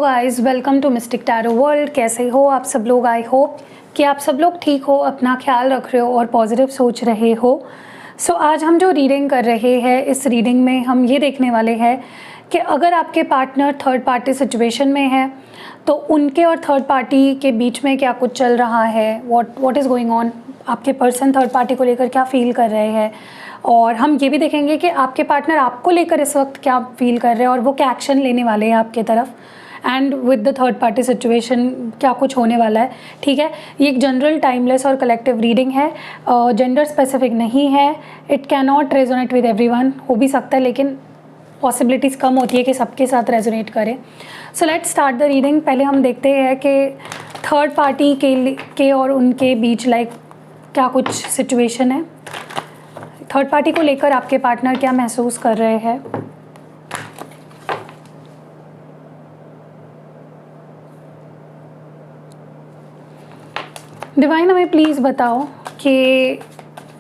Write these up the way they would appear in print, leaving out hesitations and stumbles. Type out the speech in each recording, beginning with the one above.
Guys, welcome to mystic tarot world. कैसे हो आप सब लोग? आई होप कि आप सब लोग ठीक हो, अपना ख्याल रख रहे हो और पॉजिटिव सोच रहे हो। सो आज हम जो रीडिंग कर रहे हैं, इस रीडिंग में हम ये देखने वाले हैं कि अगर आपके पार्टनर थर्ड पार्टी सिचुएशन में है तो उनके और थर्ड पार्टी के बीच में क्या कुछ चल रहा है, व्हाट इज़ गोइंग ऑन। आपके पर्सन थर्ड पार्टी को लेकर क्या फील कर रहे हैं, और हम ये भी देखेंगे कि आपके पार्टनर आपको लेकर इस वक्त क्या फील कर रहे हैं और वो क्या एक्शन लेने वाले हैं आपके तरफ, and with the third party situation क्या कुछ होने वाला है। ठीक है, ये एक जनरल, टाइमलेस और कलेक्टिव रीडिंग है, जेंडर स्पेसिफिक नहीं है। It can not resonate with everyone, हो भी सकता है लेकिन पॉसिबिलिटीज़ कम होती है कि सबके साथ रेजोनेट करे। So let's start the reading. पहले हम देखते हैं कि थर्ड पार्टी के और उनके बीच क्या कुछ सिचुएशन है। थर्ड पार्टी को लेकर आपके पार्टनर क्या महसूस कर रहे हैं। डिवाइन हमें प्लीज़ बताओ कि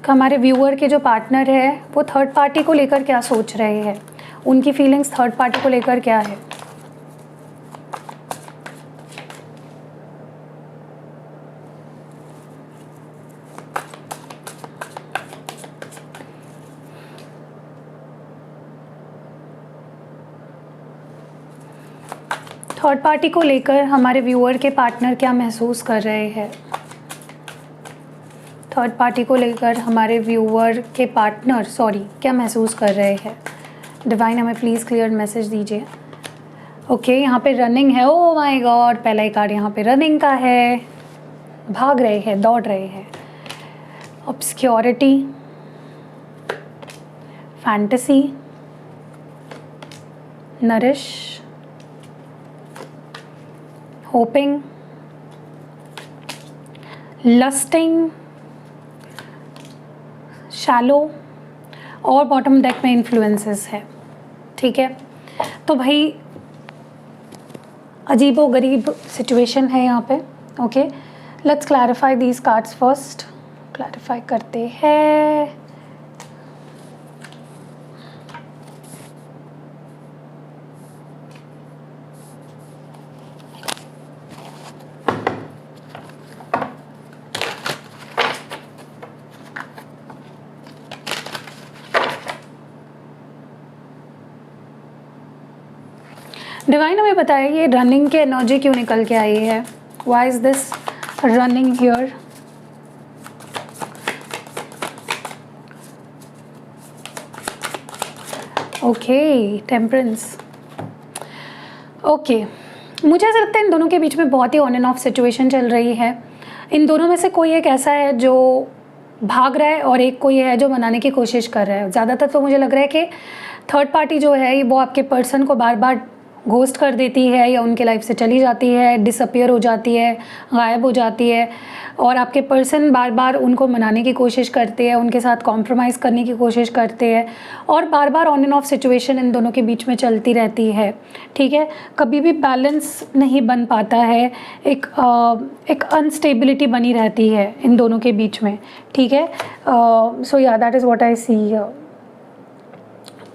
हमारे व्यूअर के जो पार्टनर है वो थर्ड पार्टी को लेकर क्या सोच रहे हैं, उनकी फीलिंग्स थर्ड पार्टी को लेकर क्या है। थर्ड पार्टी को लेकर हमारे व्यूअर के पार्टनर क्या महसूस कर रहे हैं। थर्ड पार्टी को लेकर हमारे व्यूअर के पार्टनर क्या महसूस कर रहे हैं। डिवाइन हमें प्लीज़ क्लियर मैसेज दीजिए। ओके, यहाँ पे रनिंग है। ओह माय गॉड, पहला ही कार्ड यहाँ पे रनिंग का है, भाग रहे हैं, दौड़ रहे हैं। Obscurity, fantasy, nourish, hoping, lusting, shallow, और बॉटम डेक में इन्फ्लुएंसेस है। ठीक है, तो भाई अजीबो गरीब सिचुएशन है यहाँ पे। Okay, let's clarify these cards first. Clarify करते हैं। डिवाइन हमें बताया ये रनिंग की एनर्जी क्यों निकल के आई है। Why is this running here. Okay, temperance. Okay, मुझे ऐसा लगता है इन दोनों के बीच में बहुत ही ऑन एंड ऑफ सिचुएशन चल रही है। इन दोनों में से कोई एक ऐसा है जो भाग रहा है और एक कोई है जो मनाने की कोशिश कर रहा है। ज़्यादातर तो मुझे लग रहा है कि थर्ड पार्टी जो है वो आपके पर्सन को बार बार घोस्ट कर देती है या उनके लाइफ से चली जाती है, डिसअपियर हो जाती है, गायब हो जाती है, और आपके पर्सन बार बार उनको मनाने की कोशिश करते हैं, उनके साथ कॉम्प्रोमाइज़ करने की कोशिश करते हैं, और बार बार ऑन एंड ऑफ सिचुएशन इन दोनों के बीच में चलती रहती है। ठीक है, कभी भी बैलेंस नहीं बन पाता है, एक अनस्टेबिलिटी बनी रहती है इन दोनों के बीच में। ठीक है, so yeah that is what I सी।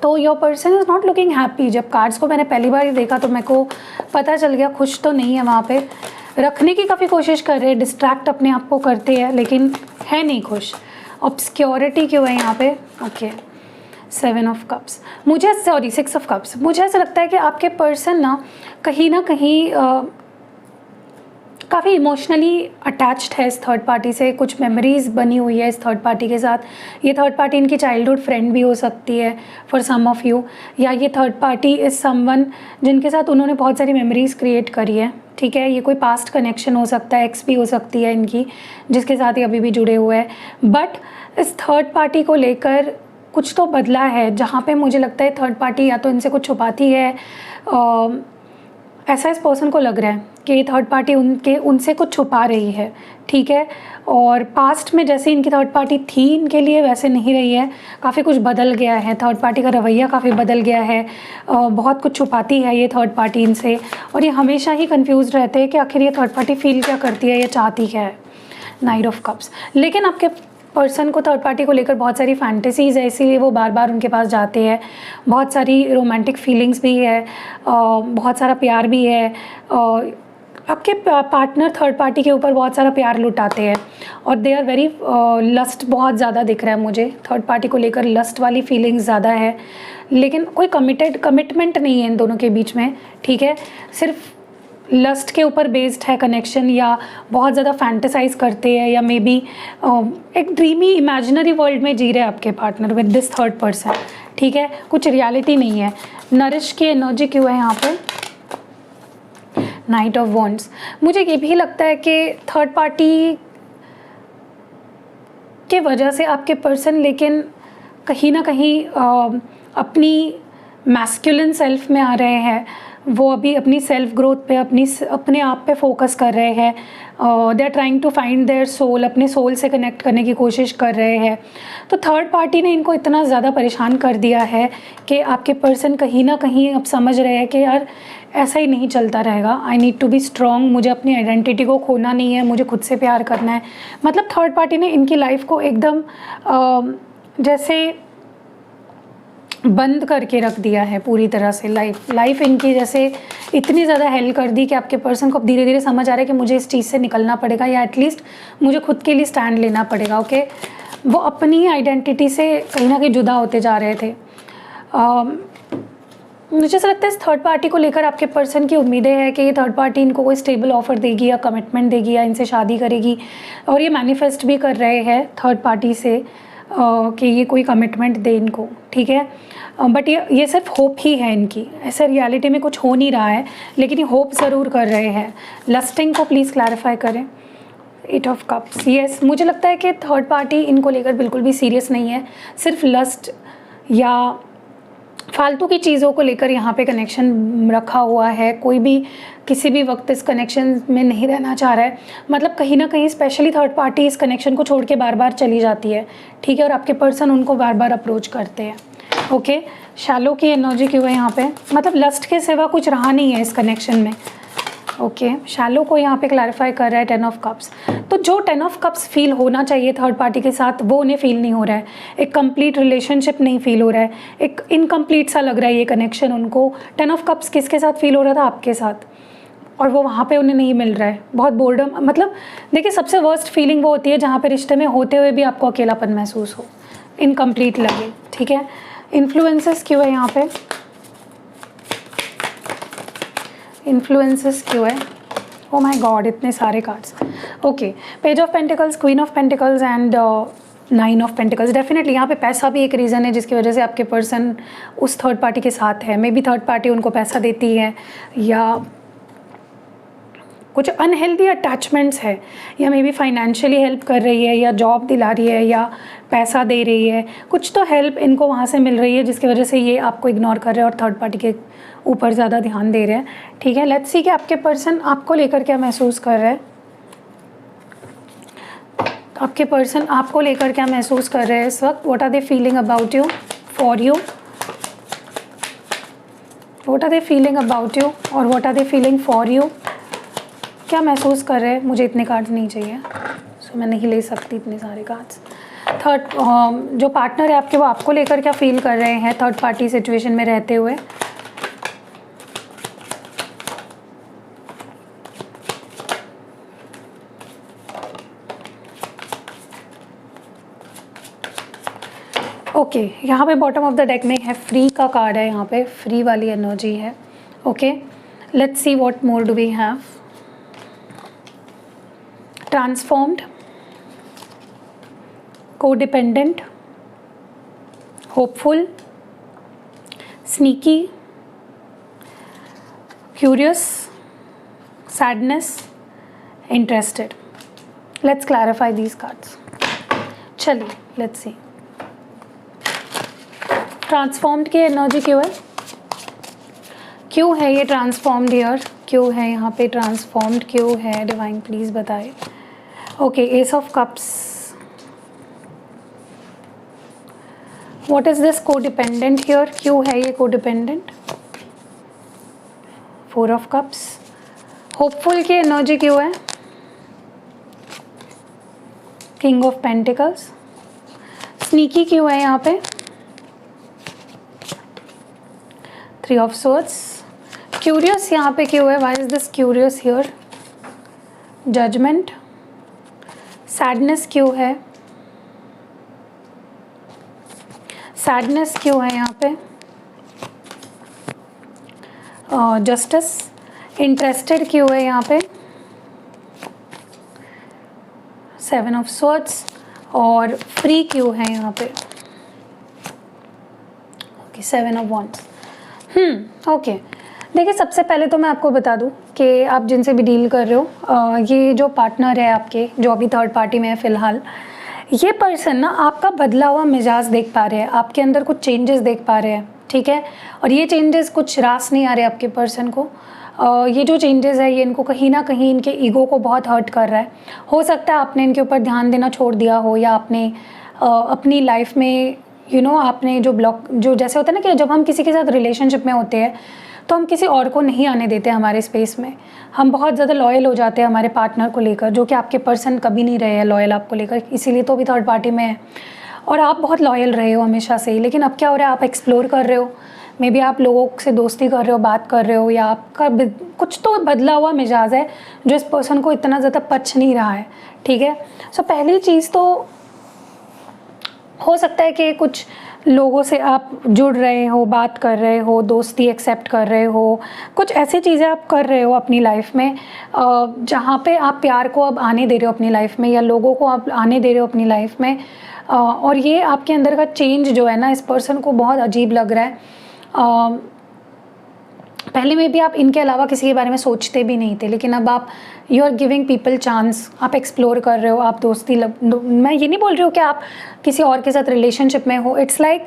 तो your person is not looking happy. जब कार्ड्स को मैंने पहली बार ही देखा तो मेरे को पता चल गया खुश तो नहीं है। वहाँ पे रखने की काफ़ी कोशिश कर रहे हैं, डिस्ट्रैक्ट अपने आप को करते हैं, लेकिन है नहीं खुश। ऑब्सक्योरिटी क्यों है यहाँ पे। ओके, 7 ऑफ कप्स, मुझे 6 ऑफ कप्स। मुझे ऐसा लगता है कि आपके पर्सन ना कहीं काफ़ी इमोशनली अटैच्ड है इस थर्ड पार्टी से। कुछ मेमोरीज़ बनी हुई है इस थर्ड पार्टी के साथ। ये थर्ड पार्टी इनकी चाइल्डहुड फ्रेंड भी हो सकती है फॉर सम ऑफ यू, या ये थर्ड पार्टी इज़ समवन जिनके साथ उन्होंने बहुत सारी मेमोरीज़ क्रिएट करी है। ठीक है, ये कोई पास्ट कनेक्शन हो सकता है, एक्स भी हो सकती है इनकी, जिसके साथ ये अभी भी जुड़े हुए हैं। बट इस थर्ड पार्टी को लेकर कुछ तो बदला है, जहाँ पे मुझे लगता है थर्ड पार्टी या तो इनसे कुछ छुपाती है, ऐसा इस पर्सन को लग रहा है कि ये थर्ड पार्टी उनसे कुछ छुपा रही है। ठीक है, और पास्ट में जैसे इनकी थर्ड पार्टी थी इनके लिए वैसे नहीं रही है, काफ़ी कुछ बदल गया है। थर्ड पार्टी का रवैया काफ़ी बदल गया है, बहुत कुछ छुपाती है ये थर्ड पार्टी इनसे, और ये हमेशा ही कंफ्यूज रहते हैं कि आखिर ये थर्ड पार्टी फील क्या करती है या चाहती क्या है। Night of cups. लेकिन आपके पर्सन को थर्ड पार्टी को लेकर बहुत सारी फैंटेसीज़ है, इसीलिए वो बार बार उनके पास जाते हैं। बहुत सारी रोमांटिक फीलिंग्स भी है, बहुत सारा प्यार भी है। आपके पार्टनर थर्ड पार्टी के ऊपर बहुत सारा प्यार लुटाते हैं और दे आर वेरी लस्ट बहुत ज़्यादा दिख रहा है मुझे। थर्ड पार्टी को लेकर लस्ट वाली फीलिंग्स ज़्यादा है, लेकिन कोई कमिटमेंट नहीं है इन दोनों के बीच में, ठीक है। सिर्फ लस्ट के ऊपर बेस्ड है कनेक्शन, या बहुत ज़्यादा फैंटेसाइज करते हैं, या मे बी एक ड्रीमी इमेजिनरी वर्ल्ड में जी रहे हैं आपके partner with this third person, ठीक है। कुछ रियलिटी नहीं है। नरिश की एनर्जी क्यों है यहाँ पे? Night of wands. मुझे ये भी लगता है कि थर्ड पार्टी के वजह से आपके पर्सन लेकिन कहीं ना कहीं अपनी मैस्कुलिन सेल्फ में आ रहे हैं। वो अभी अपनी सेल्फ ग्रोथ पे, अपने आप पे फोकस कर रहे हैं। They are trying to find their soul, अपने सोल से कनेक्ट करने की कोशिश कर रहे हैं। तो थर्ड पार्टी ने इनको इतना ज़्यादा परेशान कर दिया है कि आपके पर्सन कहीं ना कहीं अब समझ रहे हैं कि यार ऐसा ही नहीं चलता रहेगा। I need to be strong, मुझे अपनी आइडेंटिटी को खोना नहीं है, मुझे खुद से प्यार करना है। मतलब थर्ड पार्टी ने इनकी लाइफ को एकदम जैसे बंद करके रख दिया है पूरी तरह से। लाइफ इनकी जैसे इतनी ज़्यादा हेल्प कर दी कि आपके पर्सन को अब धीरे धीरे समझ आ रहा है कि मुझे इस चीज़ से निकलना पड़ेगा, या एटलीस्ट मुझे खुद के लिए स्टैंड लेना पड़ेगा। ओके, वो अपनी आइडेंटिटी से कहीं ना कहीं जुदा होते जा रहे थे। मुझे ऐसा लगता है इस थर्ड पार्टी को लेकर आपके पर्सन की उम्मीदें हैं कि ये थर्ड पार्टी इनको कोई स्टेबल ऑफर देगी या कमिटमेंट देगी या इनसे शादी करेगी, और ये मैनिफेस्ट भी कर रहे हैं थर्ड पार्टी से कि ये कोई कमिटमेंट दे इनको, ठीक है। बट ये सिर्फ होप ही है इनकी, ऐसे रियलिटी में कुछ हो नहीं रहा है, लेकिन ये होप ज़रूर कर रहे हैं। लस्टिंग को प्लीज़ क्लैरिफाई करें। 8 ऑफ कप्स, यस, मुझे लगता है कि थर्ड पार्टी इनको लेकर बिल्कुल भी सीरियस नहीं है। सिर्फ लस्ट या फालतू की चीज़ों को लेकर यहाँ पे कनेक्शन रखा हुआ है। कोई भी किसी भी वक्त इस कनेक्शन में नहीं रहना चाह रहा है। मतलब कहीं ना कहीं स्पेशली थर्ड पार्टी इस कनेक्शन को छोड़ के बार बार चली जाती है, ठीक है, और आपके पर्सन उनको बार बार अप्रोच करते हैं। ओके, शैलो की एनर्जी क्यों है यहाँ पे? मतलब लस्ट के सिवा कुछ रहा नहीं है इस कनेक्शन में। ओके, शैलो को यहाँ पे क्लैरिफाई कर रहा है 10 ऑफ कप्स। तो जो 10 ऑफ कप्स फील होना चाहिए थर्ड पार्टी के साथ वो उन्हें फील नहीं हो रहा है। एक कंप्लीट रिलेशनशिप नहीं फील हो रहा है, एक इनकम्प्लीट सा लग रहा है ये कनेक्शन उनको। 10 ऑफ कप्स किसके साथ फील हो रहा था? आपके साथ, और वो वहाँ पे उन्हें नहीं मिल रहा है। बहुत बोर्डम, मतलब देखिए सबसे वर्स्ट फीलिंग वो होती है जहाँ पे रिश्ते में होते हुए भी आपको अकेलापन महसूस हो, इनकम्प्लीट लगे, ठीक है। इन्फ्लुएंसेस क्यों है यहाँ पे? इन्फ्लुएंसेस क्यों है? ओ माय गॉड, इतने सारे cards. Okay, page of pentacles, queen of pentacles and 9 of pentacles. Definitely यहाँ पे पैसा भी एक रीज़न है जिसकी वजह से आपके पर्सन उस थर्ड पार्टी के साथ है। मे बी थर्ड पार्टी उनको पैसा देती है, या कुछ अनहेल्दी अटैचमेंट्स है, या मे बी फाइनेंशियली हेल्प कर रही है, या जॉब दिला रही है, या पैसा दे रही है। कुछ तो हेल्प इनको वहाँ से मिल रही है जिसकी वजह से ये आपको इग्नोर कर रहे हैं और थर्ड पार्टी के ऊपर ज़्यादा ध्यान दे रहे हैं, ठीक है। लेट्स सी कि आपके पर्सन आपको लेकर क्या महसूस कर रहे हैं। आपके पर्सन आपको लेकर क्या महसूस कर रहे हैं इस वक्त? What are they feeling about you, for you? What are they feeling about you और what are they feeling for you? क्या महसूस कर रहे हैं? मुझे इतने कार्ड्स नहीं चाहिए, सो मैं नहीं ले सकती इतने सारे कार्ड्स। थर्ड जो पार्टनर है आपके, वो आपको लेकर क्या फील कर रहे हैं थर्ड पार्टी सिचुएशन में रहते हुए? ओके, यहाँ पे बॉटम ऑफ द डेक में है फ्री का कार्ड है, यहाँ पे फ्री वाली एनर्जी है। Okay, let's see what more do we have. Transformed, codependent, hopeful, sneaky, curious, sadness, interested. Let's clarify these cards. चलिए लेट्स सी। ट्रांसफॉर्म्ड की एनर्जी क्यों है? क्यों है ये ट्रांसफॉर्म्ड ईयर? क्यों है यहाँ पे ट्रांसफॉर्म्ड? क्यों है डिवाइन प्लीज़ बताए। Okay, S of cups. What is this codependent here? क्यों है ये कोडिपेंडेंट? 4 of cups. होपफुल की एनर्जी क्यों है? King of pentacles. स्नीकी क्यों है यहाँ पे? 3 ऑफ सोर्ड्स। क्यूरियस यहाँ पे क्यों है? Why is this curious here? Judgment. Sadness क्यों है? सैडनेस क्यों है यहाँ पे? जस्टिस। इंटरेस्टेड क्यों है यहाँ पे? 7 ऑफ स्वॉर्ड्स। और फ्री क्यों है यहाँ पे? Okay, 7 of wands. ओके, देखिए सबसे पहले तो मैं आपको बता दूं कि आप जिनसे भी डील कर रहे हो, ये जो पार्टनर है आपके, जो अभी थर्ड पार्टी में है फ़िलहाल, ये पर्सन ना आपका बदला हुआ मिजाज देख पा रहे हैं, आपके अंदर कुछ चेंजेस देख पा रहे हैं, ठीक है। और ये चेंजेस कुछ रास नहीं आ रहे आपके पर्सन को। ये जो चेंजेस है ये इनको कहीं ना कहीं इनके ईगो को बहुत हर्ट कर रहा है। हो सकता है आपने इनके ऊपर ध्यान देना छोड़ दिया हो, या आपने अपनी लाइफ में आपने जो जैसे होता है ना कि जब हम किसी के साथ रिलेशनशिप में होते हैं तो हम किसी और को नहीं आने देते हमारे स्पेस में। हम बहुत ज़्यादा लॉयल हो जाते हैं हमारे पार्टनर को लेकर, जो कि आपके पर्सन कभी नहीं रहे हैं लॉयल आपको लेकर, इसीलिए तो भी थर्ड पार्टी में है। और आप बहुत लॉयल रहे हो हमेशा से ही, लेकिन अब क्या हो रहा है, आप एक्सप्लोर कर रहे हो, मे बी आप लोगों से दोस्ती कर रहे हो, बात कर रहे हो, या आपका कुछ तो बदला हुआ मिजाज है जो इस पर्सन को इतना ज़्यादा पच नहीं रहा है, ठीक है। सो पहली चीज़ तो हो सकता है कि कुछ लोगों से आप जुड़ रहे हो, बात कर रहे हो, दोस्ती एक्सेप्ट कर रहे हो, कुछ ऐसी चीज़ें आप कर रहे हो अपनी लाइफ में जहाँ पे आप प्यार को अब आने दे रहे हो अपनी लाइफ में, या लोगों को आप आने दे रहे हो अपनी लाइफ में। और ये आपके अंदर का चेंज जो है ना, इस पर्सन को बहुत अजीब लग रहा है। पहले में भी आप इनके अलावा किसी के बारे में सोचते भी नहीं थे, लेकिन अब आप you are giving people chance, आप एक्सप्लोर कर रहे हो, आप दोस्ती मैं ये नहीं बोल रही हूँ कि आप किसी और के साथ रिलेशनशिप में हो। इट्स लाइक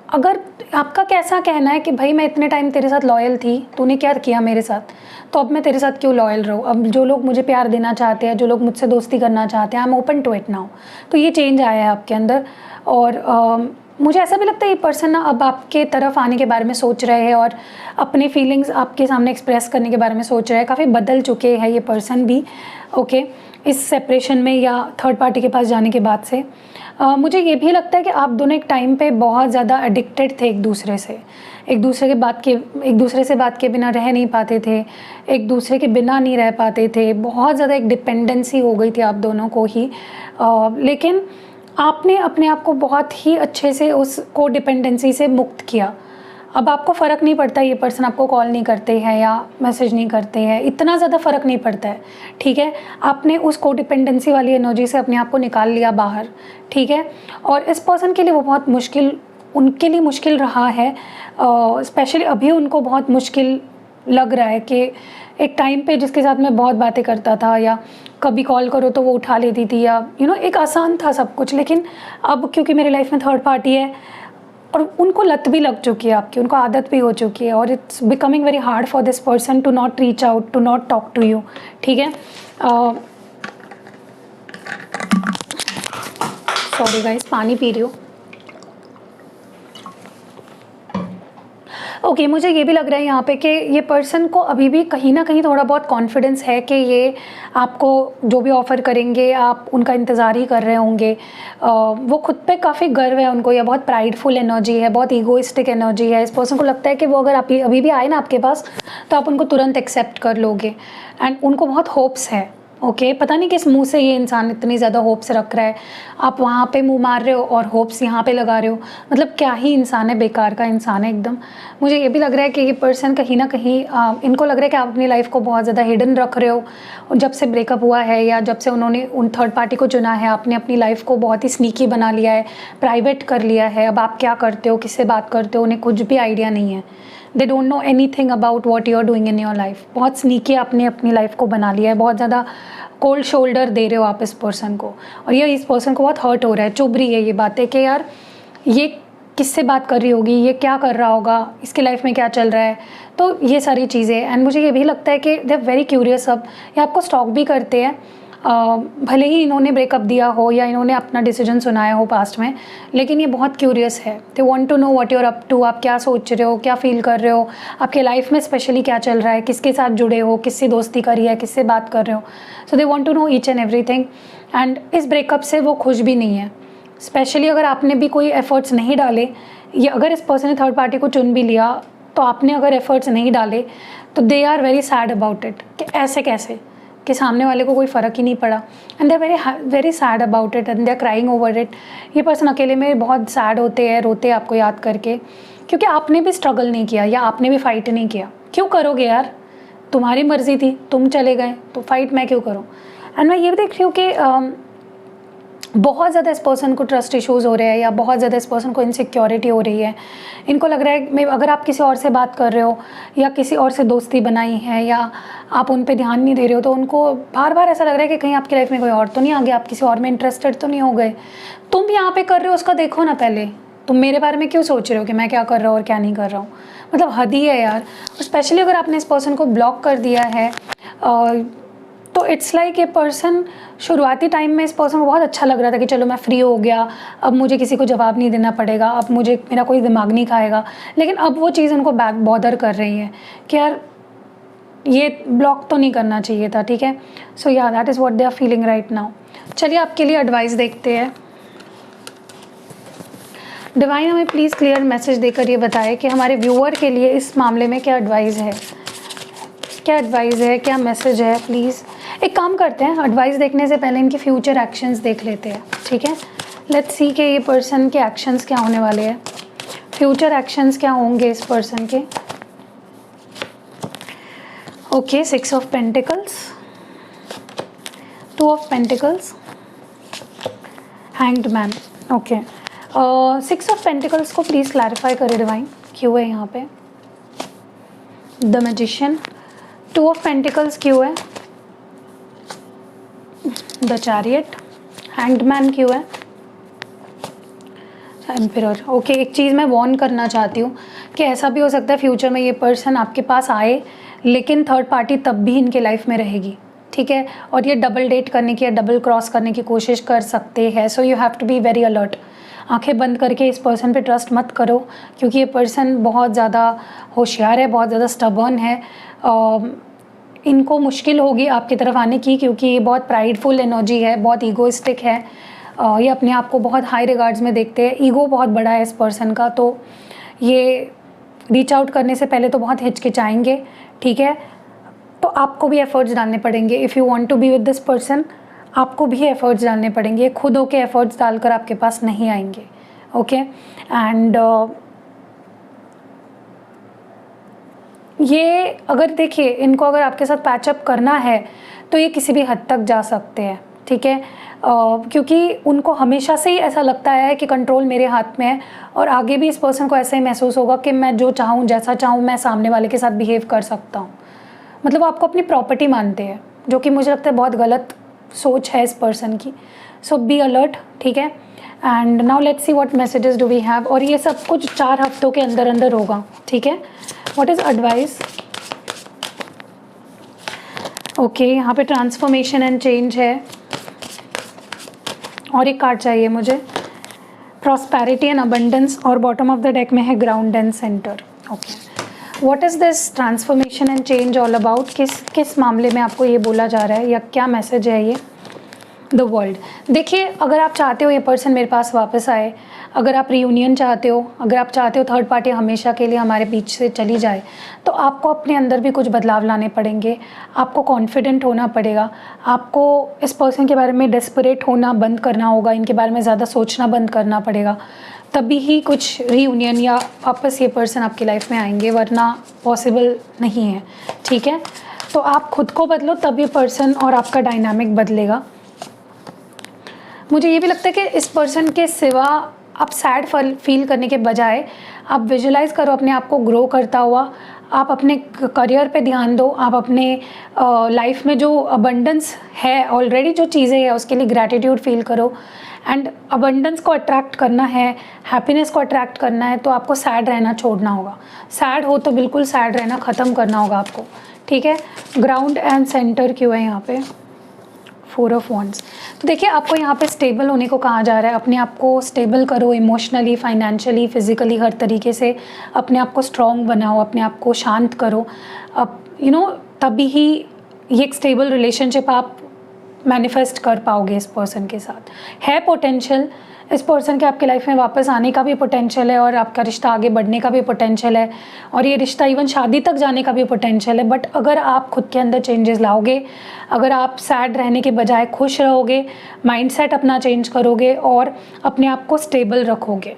अगर आपका कैसा कहना है कि भाई मैं इतने टाइम तेरे साथ लॉयल थी, तूने क्या किया मेरे साथ, तो अब मैं तेरे साथ क्यों लॉयल रहूँ। अब जो लोग मुझे प्यार देना चाहते हैं, जो लोग मुझसे दोस्ती करना चाहते हैं, I am open to it now. तो ये चेंज आया है आपके अंदर। और मुझे ऐसा भी लगता है ये पर्सन ना अब आपके तरफ आने के बारे में सोच रहे हैं, और अपने फीलिंग्स आपके सामने एक्सप्रेस करने के बारे में सोच रहे हैं। काफ़ी बदल चुके हैं ये पर्सन भी, ओके, इस सेपरेशन में या थर्ड पार्टी के पास जाने के बाद से। मुझे ये भी लगता है कि आप दोनों एक टाइम पे बहुत ज़्यादा एडिक्टेड थे एक दूसरे से, एक दूसरे से बात के बिना रह नहीं पाते थे, एक दूसरे के बिना नहीं रह पाते थे, बहुत ज़्यादा एक डिपेंडेंसी हो गई थी आप दोनों को ही। लेकिन आपने अपने आप को बहुत ही अच्छे से उस को डिपेंडेंसी से मुक्त किया। अब आपको फ़र्क नहीं पड़ता ये पर्सन आपको कॉल नहीं करते हैं या मैसेज नहीं करते हैं, इतना ज़्यादा फ़र्क नहीं पड़ता है, ठीक है। आपने उस को डिपेंडेंसी वाली एनर्जी से अपने आप को निकाल लिया बाहर, ठीक है। और इस पर्सन के लिए वो बहुत मुश्किल, उनके लिए मुश्किल रहा है, स्पेशली अभी उनको बहुत मुश्किल लग रहा है कि एक टाइम पे जिसके साथ मैं बहुत बातें करता था, या कभी कॉल करो तो वो उठा लेती थी, या एक आसान था सब कुछ, लेकिन अब क्योंकि मेरी लाइफ में थर्ड पार्टी है और उनको लत भी लग चुकी है आपकी, उनको आदत भी हो चुकी है, और it's becoming very hard for this person to not reach out, to not talk to you, ठीक है। सॉरी गाइस, पानी पी रही हूँ। ओके, मुझे ये भी लग रहा है यहाँ पे कि ये पर्सन को अभी भी कहीं ना कहीं थोड़ा बहुत कॉन्फिडेंस है कि ये आपको जो भी ऑफ़र करेंगे आप उनका इंतज़ार ही कर रहे होंगे। वो खुद पे काफ़ी गर्व है उनको, या बहुत प्राइडफुल एनर्जी है, बहुत ईगोइस्टिक एनर्जी है। इस पर्सन को लगता है कि वो अगर आप अभी भी आए ना आपके पास, तो आप उनको तुरंत एक्सेप्ट कर लोगे, एंड उनको बहुत होप्स है, ओके। पता नहीं किस मुंह से ये इंसान इतनी ज़्यादा होप्स रख रहा है, आप वहाँ पे मुंह मार रहे हो और होप्स यहाँ पे लगा रहे हो, मतलब क्या ही इंसान है, बेकार का इंसान है एकदम। मुझे ये भी लग रहा है कि ये पर्सन कहीं ना कहीं इनको लग रहा है कि आप अपनी लाइफ को बहुत ज़्यादा हिडन रख रहे हो, और जब से ब्रेकअप हुआ है या जब से उन्होंने उन थर्ड पार्टी को चुना है, आपने अपनी लाइफ को बहुत ही स्नीकी बना लिया है, प्राइवेट कर लिया है। अब आप क्या करते हो, किससे बात करते हो, उन्हें कुछ भी आइडिया नहीं है। They don't know anything about what you are doing in your life. बहुत स्नीकी आपने अपनी लाइफ को बना लिया है, बहुत ज़्यादा कोल्ड शोल्डर दे रहे हो आप इस पर्सन को, और ये इस पर्सन को बहुत हर्ट हो रहा है, चुभ रही है ये बातें कि यार ये किससे बात कर रही होगी, ये क्या कर रहा होगा, इसकी लाइफ में क्या चल रहा है, तो ये सारी चीज़ें। एंड मुझे ये भी लगता है कि दे आर वेरी क्यूरियस। अब ये आपको स्टॉक भी करते हैं, भले ही इन्होंने ब्रेकअप दिया हो या इन्होंने अपना डिसीजन सुनाया हो पास्ट में, लेकिन ये बहुत क्यूरियस है। They want to know what you are up to, आप क्या सोच रहे हो, क्या फील कर रहे हो, आपके लाइफ में स्पेशली क्या चल रहा है, किसके साथ जुड़े हो, किससे दोस्ती करी है, किससे बात कर रहे हो। So they want to know each and everything. And इस ब्रेकअप से वो खुश भी नहीं है, स्पेशली अगर आपने भी कोई एफर्ट्स नहीं डाले, या अगर इस पर्सन ने थर्ड पार्टी को चुन भी लिया तो आपने अगर एफर्ट्स नहीं डाले तो they are very sad about it, कि ऐसे कैसे, कि सामने वाले को कोई फ़र्क ही नहीं पड़ा, and they are very sad about it and they are crying over it. ये पर्सन अकेले में बहुत सैड होते हैं, रोते हैं आपको याद करके, क्योंकि आपने भी स्ट्रगल नहीं किया या आपने भी फाइट नहीं किया। क्यों करोगे यार, तुम्हारी मर्जी थी, तुम चले गए तो फाइट मैं क्यों करूँ। एंड मैं ये भी देख रही हूँ कि बहुत ज़्यादा इस पर्सन को ट्रस्ट इश्यूज़ हो रहे हैं, या बहुत ज़्यादा इस पर्सन को इनसिक्योरिटी हो रही है। इनको लग रहा है, मैं अगर आप किसी और से बात कर रहे हो या किसी और से दोस्ती बनाई है या आप उन पे ध्यान नहीं दे रहे हो, तो उनको बार बार ऐसा लग रहा है कि कहीं आपकी लाइफ में कोई और तो नहीं आ गया, आप किसी और में इंटरेस्टेड तो नहीं हो गए। तुम यहाँ पे कर रहे हो उसका देखो ना पहले, तुम मेरे बारे में क्यों सोच रहे हो कि मैं क्या कर रहा हूँ और क्या नहीं कर रहा हूँ। मतलब हद ही है यार। स्पेशली अगर आपने इस पर्सन को ब्लॉक कर दिया है तो इट्स लाइक ये पर्सन, शुरुआती टाइम में इस पर्सन को बहुत अच्छा लग रहा था कि चलो मैं फ्री हो गया, अब मुझे किसी को जवाब नहीं देना पड़ेगा, अब मुझे मेरा कोई दिमाग नहीं खाएगा। लेकिन अब वो चीज़ उनको बैक बॉदर कर रही है कि यार ये ब्लॉक तो नहीं करना चाहिए था। ठीक है, so yeah that is what they are feeling right now. चलिए आपके लिए एडवाइस देखते हैं। डिवाइन हमें प्लीज़ क्लियर मैसेज देकर ये बताए कि हमारे व्यूअर के लिए इस मामले में क्या एडवाइस है, क्या एडवाइस है, क्या मैसेज है। प्लीज़ एक काम करते हैं, एडवाइस देखने से पहले इनके फ्यूचर एक्शंस देख लेते हैं। ठीक है, लेट्स सी कि ये पर्सन के एक्शंस क्या होने वाले हैं, फ्यूचर एक्शंस क्या होंगे इस पर्सन के। Okay, 6 of pentacles, 2 of pentacles, hanged man. Okay, 6 of pentacles को प्लीज़ क्लैरिफाई करें डिवाइन, क्यों है यहाँ पे। द मैजिशियन, 2 ऑफ पेंटिकल्स क्यों है, द चैरियट, हैंग्ड मैन क्यों है, एम्परर। ओके, एक चीज़ मैं वार्न करना चाहती हूँ कि ऐसा भी हो सकता है फ्यूचर में ये पर्सन आपके पास आए, लेकिन थर्ड पार्टी तब भी इनके लाइफ में रहेगी। ठीक है, और ये डबल डेट करने की या डबल क्रॉस करने की कोशिश कर सकते हैं। So you have to be very alert. आंखें बंद करके इस पर्सन पे ट्रस्ट मत करो, क्योंकि ये पर्सन बहुत ज़्यादा होशियार है, बहुत ज़्यादा स्टबर्न है। इनको मुश्किल होगी आपकी तरफ आने की, क्योंकि ये बहुत प्राइडफुल एनर्जी है, बहुत ईगोइस्टिक है। ये अपने आप को बहुत हाई रिगार्ड्स में देखते हैं, ईगो बहुत बड़ा है इस पर्सन का, तो ये रीच आउट करने से पहले तो बहुत हिचकिचाएंगे। ठीक है, तो आपको भी एफर्ट्स डालने पड़ेंगे। If you want to be with this person, आपको भी एफर्ट्स डालने पड़ेंगे। खुद होके एफर्ट्स डालकर आपके पास नहीं आएंगे। ओके, एंड ये अगर देखिए, इनको अगर आपके साथ पैचअप करना है तो ये किसी भी हद तक जा सकते हैं। ठीक है, क्योंकि उनको हमेशा से ही ऐसा लगता है कि कंट्रोल मेरे हाथ में है, और आगे भी इस पर्सन को ऐसा ही महसूस होगा कि मैं जो चाहूँ, जैसा चाहूँ, मैं सामने वाले के साथ बिहेव कर सकता हूँ। मतलब वो आपको अपनी प्रॉपर्टी मानते हैं, जो कि मुझे लगता है बहुत गलत सोच है इस पर्सन की। So be alert. ठीक है, and now let's see what messages do we have. और ये सब कुछ 4 हफ्तों के अंदर अंदर होगा। ठीक है, व्हाट इज़ एडवाइस। ओके, यहाँ पे ट्रांसफॉर्मेशन एंड चेंज है, और एक कार्ड चाहिए मुझे, प्रॉस्पेरिटी एंड अबंडेंस, और बॉटम ऑफ द डेक में है ground and centre. Okay, what is this transformation and change all about. किस मामले में आपको ये बोला जा रहा है, या क्या मैसेज है ये। The world. देखिए, अगर आप चाहते हो ये पर्सन मेरे पास वापस आए, अगर आप रियूनियन चाहते हो, अगर आप चाहते हो थर्ड पार्टी हमेशा के लिए हमारे बीच से चली जाए, तो आपको अपने अंदर भी कुछ बदलाव लाने पड़ेंगे। आपको कॉन्फिडेंट होना पड़ेगा, आपको इस पर्सन के बारे में डेस्परेट होना बंद करना होगा, इनके बारे में ज़्यादा सोचना बंद करना पड़ेगा, तभी ही कुछ रियूनियन या वापस ये पर्सन आपकी लाइफ में आएंगे, वरना पॉसिबल नहीं है। ठीक है, तो आप खुद को बदलो, तब ये पर्सन और आपका डायनामिक बदलेगा। मुझे ये भी लगता है कि इस पर्सन के सिवा आप सैड फील करने के बजाय आप विजुलाइज करो अपने आप को ग्रो करता हुआ। आप अपने करियर पे ध्यान दो, आप अपने लाइफ में जो अबंडेंस है ऑलरेडी, जो चीज़ें हैं उसके लिए ग्रैटिट्यूड फील करो। एंड अबंडेंस को अट्रैक्ट करना है, हैप्पीनेस को अट्रैक्ट करना है, तो आपको सैड रहना छोड़ना होगा। सैड हो तो बिल्कुल सैड रहना ख़त्म करना होगा आपको। ठीक है, ग्राउंड एंड सेंटर क्यों है यहाँ पे, 4 ऑफ वॉन्ड्स। तो देखिए, आपको यहाँ पे स्टेबल होने को कहा जा रहा है। अपने आप को स्टेबल करो, इमोशनली, फाइनेंशियली, फिजिकली, हर तरीके से अपने आप को स्ट्रॉन्ग बनाओ, अपने आप को शांत करो। अब तभी ही ये एक स्टेबल रिलेशनशिप आप मैनिफेस्ट कर पाओगे इस पर्सन के साथ। है पोटेंशियल, इस पर्सन के आपके लाइफ में वापस आने का भी पोटेंशियल है और आपका रिश्ता आगे बढ़ने का भी पोटेंशियल है और ये रिश्ता इवन शादी तक जाने का भी पोटेंशियल है। बट अगर आप खुद के अंदर चेंजेस लाओगे, अगर आप सैड रहने के बजाय खुश रहोगे, माइंडसेट अपना चेंज करोगे और अपने आप को स्टेबल रखोगे,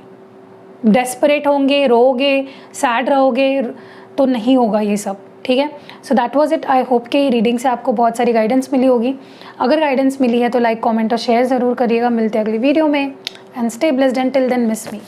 डेस्परेट होंगे, रोओगे, सैड रहोगे, तो नहीं होगा ये सब, ठीक है। So that was it. I hope कि रीडिंग से आपको बहुत सारी गाइडेंस मिली होगी। अगर गाइडेंस मिली है तो लाइक, कमेंट और शेयर ज़रूर करिएगा। मिलते हैं अगली वीडियो में। And stay blessed and till then miss me.